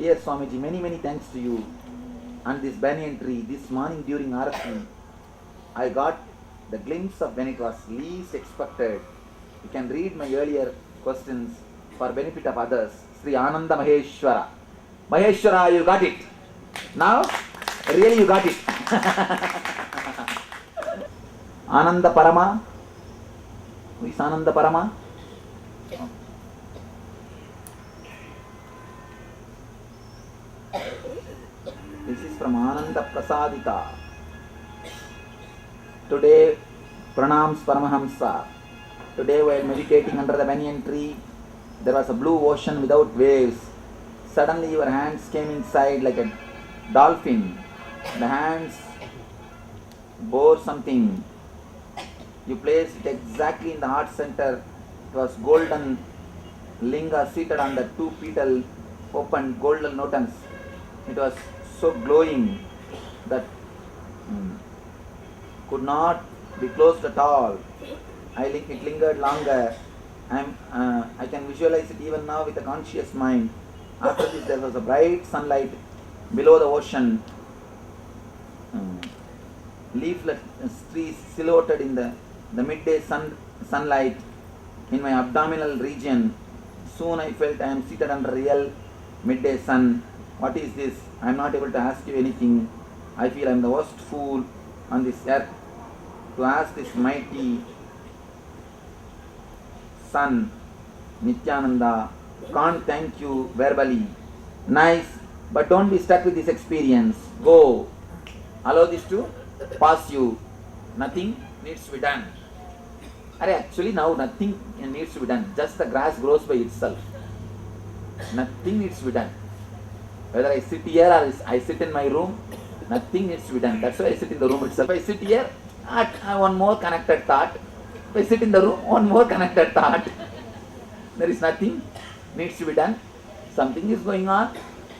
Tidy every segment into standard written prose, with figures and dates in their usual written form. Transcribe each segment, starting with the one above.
Dear Swamiji, many thanks to you and this banyan tree. This morning during Arati, I got the glimpse of when it was least expected. You can read my earlier questions for benefit of others. Sri Ananda Maheshwara. Maheshwara, you got it. Now, really you got it. Ananda Parama. Who is Ananda Parama? This is from Ananda Prasadita. Today, pranams Paramahamsa. Today, while meditating under the banyan tree, there was a blue ocean without waves. Suddenly, your hands came inside like a dolphin. The hands bore something. You placed it exactly in the heart center. It was golden linga seated on the two petal open golden notams. It was so glowing that could not be closed at all. It lingered longer. I can visualize it even now with a conscious mind. After this, there was a bright sunlight below the ocean. Leaflet trees silhouetted in the midday sunlight in my abdominal region. Soon I felt I am seated under real midday sun. What is this? I am not able to ask you anything. I feel I am the worst fool on this earth to ask this mighty sun, Nityananda. Can't thank you verbally. Nice, but don't be stuck with this experience. Go. Allow this to pass you. Nothing needs to be done. Actually now nothing needs to be done. Just the grass grows by itself. Nothing needs to be done. Whether I sit here or I sit in my room, nothing needs to be done. That's why I sit in the room itself. If I sit here, one more connected thought. If I sit in the room, one more connected thought. There is nothing needs to be done. Something is going on.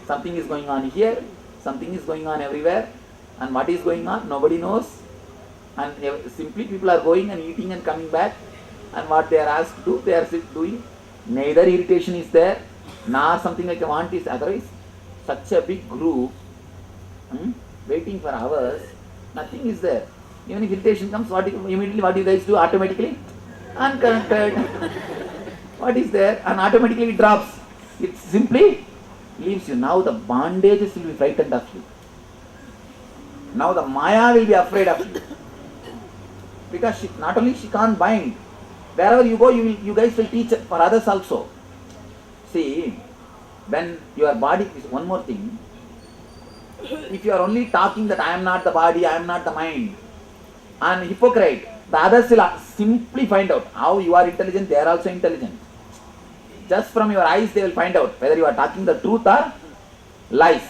Something is going on here. Something is going on everywhere. And what is going on, nobody knows. And simply people are going and eating and coming back. And what they are asked to do, they are doing. Neither irritation is there, nor something like a want is. Otherwise, such a big group waiting for hours, nothing is there. Even if irritation comes, immediately what you guys do? Automatically unconnected. What is there? And automatically it drops. It simply leaves you. Now the bondages will be frightened of you. Now the Maya will be afraid of you. Because not only she can't bind. Wherever you go, you guys will teach for others also. See, when your body is one more thing, if you are only talking that I am not the body, I am not the mind, and hypocrite, the others will simply find out how you are intelligent, they are also intelligent. Just from your eyes they will find out whether you are talking the truth or lies.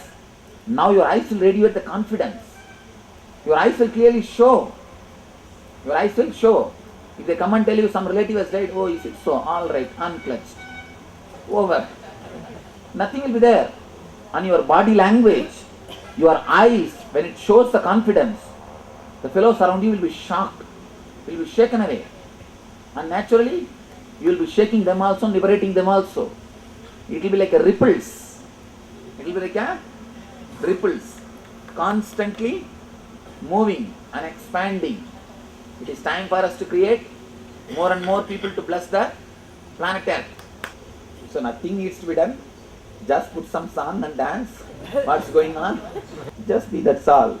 Now your eyes will radiate the confidence. Your eyes will clearly show. Your eyes will show. If they come and tell you some relative has died, oh, is it so? All right, unclutched. Over. Nothing will be there. On your body language, your eyes, when it shows the confidence, the fellows around you will be shocked, will be shaken away. And naturally, you will be shaking them also, liberating them also. It will be like a ripples. It will be like a ripples. Constantly moving and expanding. It is time for us to create more and more people to bless the planet Earth. So nothing needs to be done. Just put some song and dance. What's going on? Just be, that's all.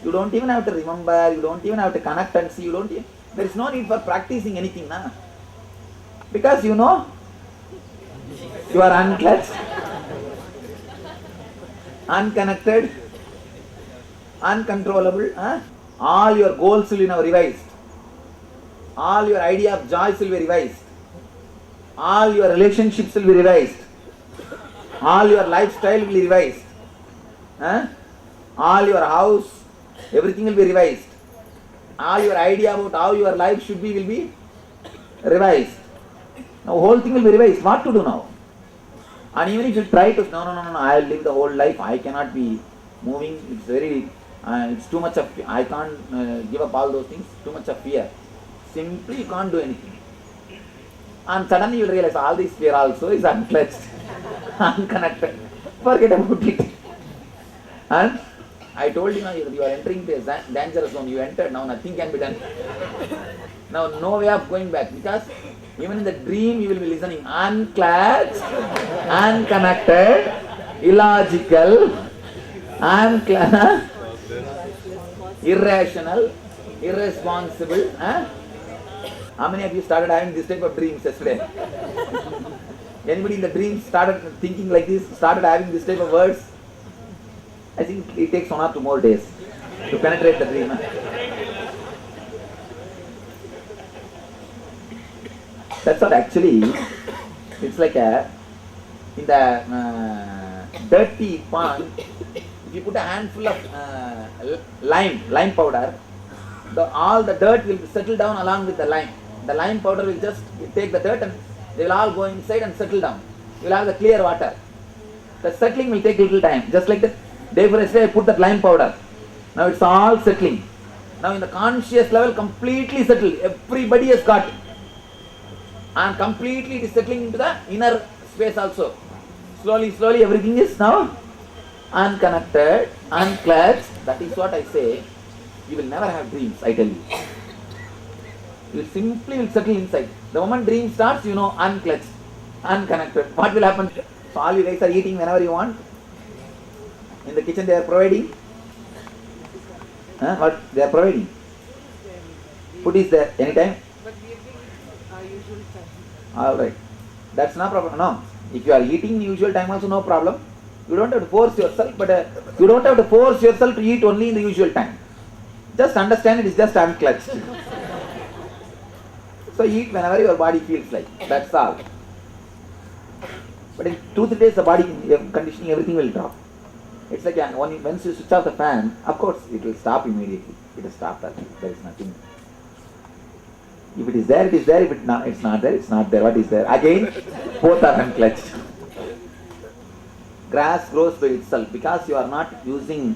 You don't even have to remember, you don't even have to connect and see, there is no need for practicing anything now. Because you know, you are unclutched, unconnected, uncontrollable. All your goals will be now revised. All your idea of joys will be revised. All your relationships will be revised. All your lifestyle will be revised. All your house, everything will be revised. All your idea about how your life should be will be revised. Now whole thing will be revised. What to do now? And even if you try to, no, I will live the whole life. I cannot be moving. It's very, it's too much of, I can't give up all those things. Too much of fear. Simply you can't do anything. And suddenly you will realize all this fear also is unclutched, unconnected. Forget about it. And I told you now, you are entering the danger zone. You entered, now nothing can be done. Now no way of going back, because even in the dream you will be listening unclatched, unconnected, illogical, irrational, irresponsible. Huh? How many of you started having this type of dreams yesterday? Anybody in the dream started thinking like this, started having this type of words? I think it takes 1 or 2 more days to penetrate the dream. Huh? That's what actually, it's like in the dirty pond, if you put a handful of lime powder, all the dirt will settle down along with the lime. The lime powder will just take the dirt and they will all go inside and settle down. You will have the clear water. The settling will take little time. Just like that, day before yesterday I put that lime powder. Now it's all settling. Now in the conscious level, completely settled. Everybody has got it. And completely it is settling into the inner space also. Slowly everything is now unconnected, unclatched. That is what I say. You will never have dreams, I tell you. You simply will settle inside. The moment dream starts, you know, unclatched, unconnected. What will happen? So all you guys are eating whenever you want. In the kitchen they are providing. What they are providing? Food is there anytime. Usual time. Alright. That's no problem. No. If you are eating usual time also, no problem. You don't have to force yourself, but you don't have to force yourself to eat only in the usual time. Just understand it is just unclutched. So eat whenever your body feels like. That's all. But in 2-3 days the body conditioning, everything will drop. It's like once you switch off the fan, of course it will stop immediately. It will stop that. There is nothing. If it is there, it is there. If it's not there, it's not there. What is there? Again, both are unclutched. Grass grows by itself because you are not using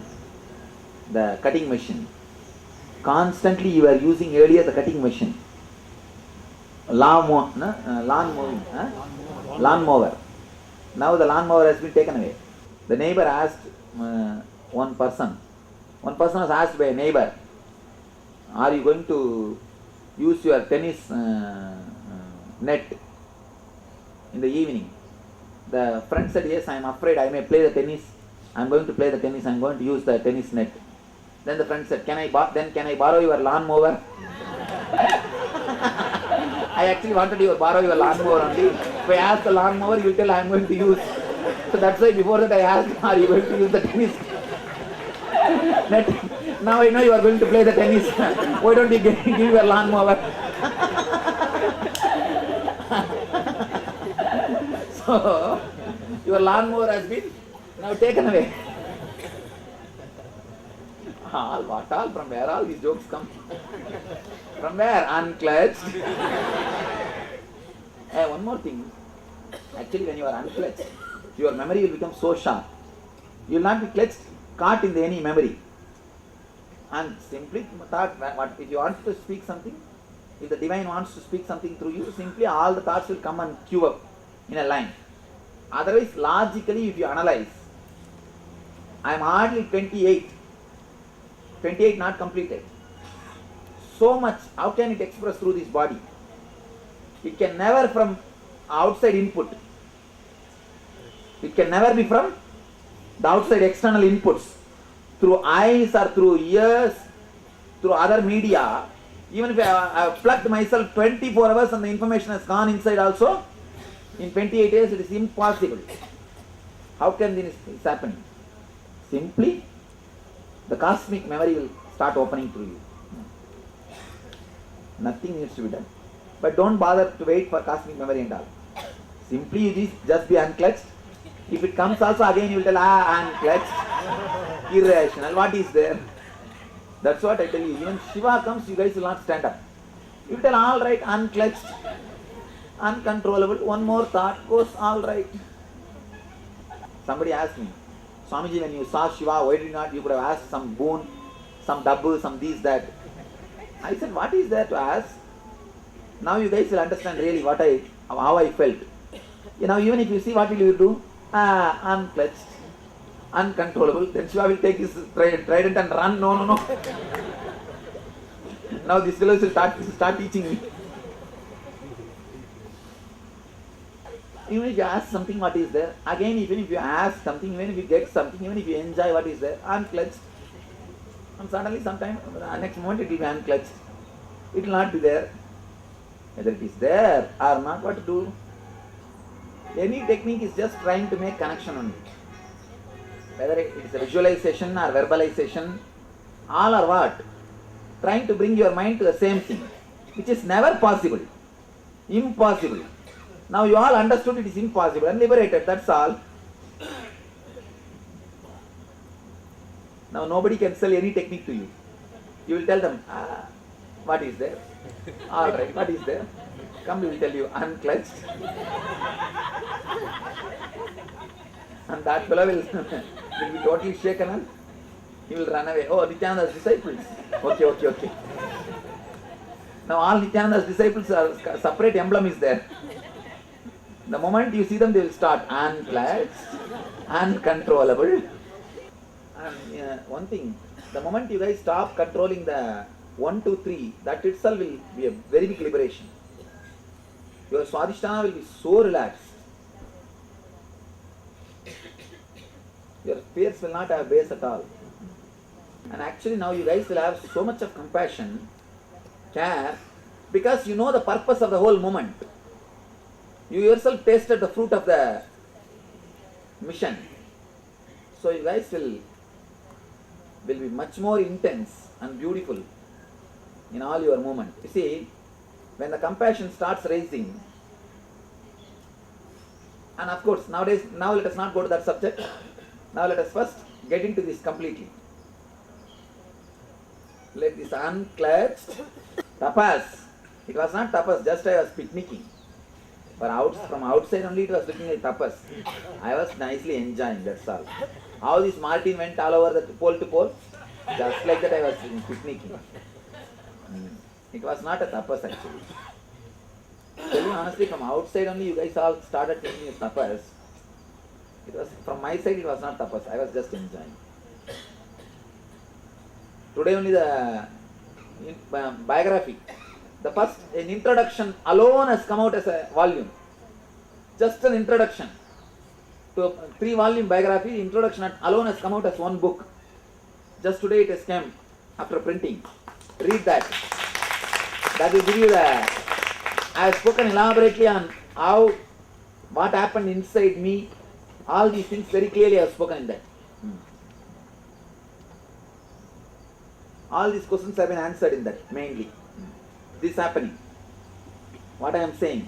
the cutting machine. Constantly you are using earlier the cutting machine. Lawn mower. Now the lawn mower has been taken away. The neighbor asked one person. One person was asked by a neighbor, "Are you going to use your tennis net in the evening?" The friend said, "Yes, I am afraid I may play the tennis. I am going to play the tennis. I am going to use the tennis net." Then the friend said, "Can I borrow your lawn mower?" I actually wanted to borrow your lawn mower only. If I ask the lawn mower, you will tell I am going to use. So that's why before that I asked, "Are you going to use the tennis net?" Now I know you are going to play the tennis. Why don't you give your lawn mower? So your lawn mower has been now taken away. What all? From where all these jokes come? From where? Unclutched. One more thing. Actually, when you are unclutched, your memory will become so sharp. You will not be caught in any memory. And simply thought, if you want to speak something, if the divine wants to speak something through you, simply all the thoughts will come and queue up in a line. Otherwise, logically, if you analyze, I am hardly 28 not completed. So much, how can it express through this body? It can never from outside input. It can never be from the outside external inputs. Through eyes or through ears, through other media. Even if I have plugged myself 24 hours and the information has gone inside also, in 28 days it is impossible. How can this happen? Simply, the cosmic memory will start opening through you. Nothing needs to be done. But don't bother to wait for cosmic memory and all. Simply you just be unclutched. If it comes also, again you will tell, unclutched, irrational, what is there? That's what I tell you. Even Shiva comes, you guys will not stand up. You will tell, all right, unclutched, uncontrollable, one more thought goes, all right. Somebody asked me, "Swamiji, when you saw Shiva, why did not you could have asked some boon, some dabbu, some this, that?" I said, what is there to ask? Now you guys will understand really how I felt. Even if you see, what will you do? Unclutched. uncontrollable. Then Shiva will take his trident and run. No, no, no. Now this fellow will start teaching me. Even if you ask something, what is there? Again, even if you ask something, even if you get something, even if you enjoy what is there, unclutched. And suddenly, sometime, next moment it will be unclutched. It will not be there. Whether it is there or not, what to do? Any technique is just trying to make connection only. Whether it is a visualization or verbalization, all or what? Trying to bring your mind to the same thing, which is never possible. Impossible. Now you all understood it is impossible and liberated, that's all. Now nobody can sell any technique to you. You will tell them, what is there? Alright, what is there? Come, we will tell you, unclutched. And that fellow will be totally shaken and he will run away. Oh, Nityananda's disciples. Okay. Now all Nityananda's disciples are separate emblem is there. The moment you see them, they will start unclutched, uncontrollable. And one thing, the moment you guys stop controlling the 1, 2, 3, that itself will be a very big liberation. Your Swadhisthana will be so relaxed. Your fears will not have base at all. And actually now you guys will have so much of compassion, care, because you know the purpose of the whole moment. You yourself tasted the fruit of the mission. So you guys will be much more intense and beautiful in all your movement. You see, when the compassion starts rising, and of course nowadays, now let us not go to that subject. Now let us first get into this completely. Let this unclutched tapas. It was not tapas, just I was picnicking. From outside only it was looking like tapas. I was nicely enjoying, that's all. How this Martin went all over the pole to pole, just like that I was picnicking. It was not a tapas actually. Tell you honestly, from outside only you guys all started thinking it's tapas. It was, from my side it was not tapas, I was just enjoying. Today only the biography, the first, an introduction alone has come out as a volume. Just an introduction to a 3-volume biography, introduction alone has come out as one book. Just today it has come after printing. Read that. That will give you the, I have spoken elaborately on how, what happened inside me, all these things very clearly I have spoken in that. All these questions have been answered in that, mainly. This happening. What I am saying.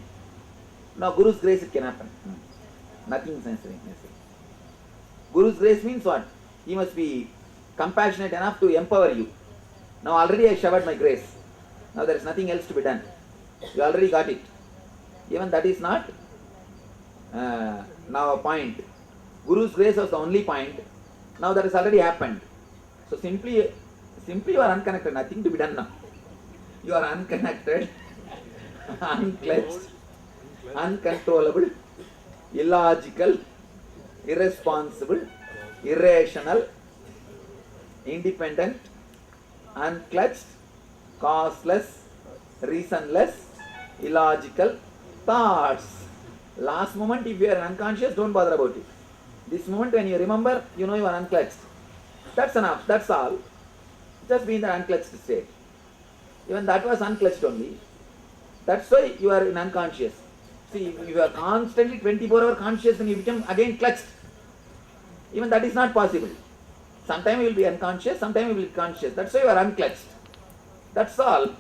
Now Guru's grace it can happen. Nothing sensory. Guru's grace means what? He must be compassionate enough to empower you. Now already I showered my grace. Now there is nothing else to be done. You already got it. Even that is not now a point. Guru's grace was the only point. Now that has already happened. So simply you are unconnected. Nothing to be done now. You are unconnected, unclutched, uncontrollable, illogical, irresponsible, irrational, independent, unclutched, causeless, reasonless, illogical thoughts. Last moment, if you are unconscious, don't bother about it. This moment, when you remember, you know you are unclutched. That's enough. That's all. Just be in the unclutched state. Even that was unclutched only. That's why you are in unconscious. See, if you are constantly 24-hour conscious and you become again clutched, even that is not possible. Sometime you will be unconscious, sometime you will be conscious. That's why you are unclutched. That's all.